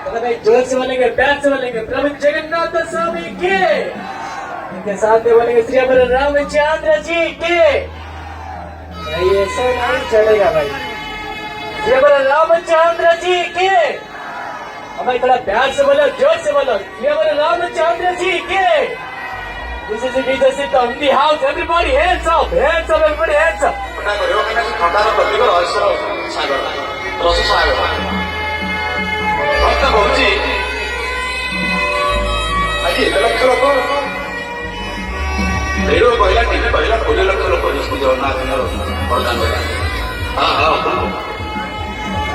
मतलब भाई जोर से बोलेंगे, प्यार से बोलेंगे, प्रभु जगन्नाथ स्वामी के। इनके साथ में बोलेंगे श्री रामचंद्र जी के। भाई ऐसा नहीं चलेगा भाई। श्री रामचंद्र जी के। हमारे थोड़ा प्यार से बोलो, जोर से बोलो, श्री रामचंद्र जी के। This is a DJ system in the house. Everybody hands up, hands up, everybody hands up. ଥଣ୍ଡାର ପ୍ରତୀକ ରହସ୍ୟର ସାଗର ରସ ସାଗର ଭକ୍ତ କହୁଛି ଆଜି ଏତେ ଲକ୍ଷ ଲୋକ ରେଡ଼ିଓ କହିଲା, ଟିଭି କହିଲା, 20 ଲକ୍ଷ ଲୋକ ଜଗନ୍ନାଥଙ୍କର ବର୍ତ୍ତମାନ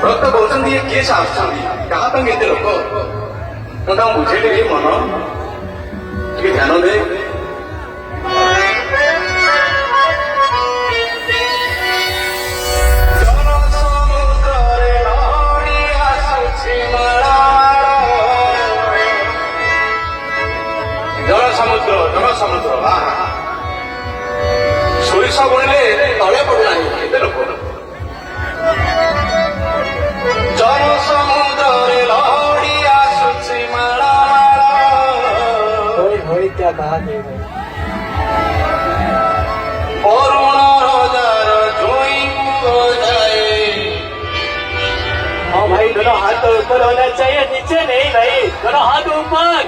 ଭକ୍ତ କହୁଛନ୍ତି ଇଏ କିଏ ଆସୁଛନ୍ତି, କାହା ପାଇଁ ଏତେ ଲୋକ? ମୁଁ ତାଙ୍କୁ ବୁଝେଇଲି, ଏ ମନ ଟିକେ ଧ୍ୟାନ ଦେ। ସମୁଦ୍ର ସୋରିଷ ବୁଣିଲେ ତଳେ ପଡୁନାହିଁ, କେତେ ଲୋକ ଜନ ସମୁଦ୍ରରେ ଲହଡ଼ି ଆସୁଛି ମାଳ क्या कहा ଅରୁଣ ରଜାର ଜୋଇ ଯାଏ। हाँ भाई, दोनों हाथ ऊपर होना चाहिए, नीचे नहीं भाई, दोनों हाथ ऊपर।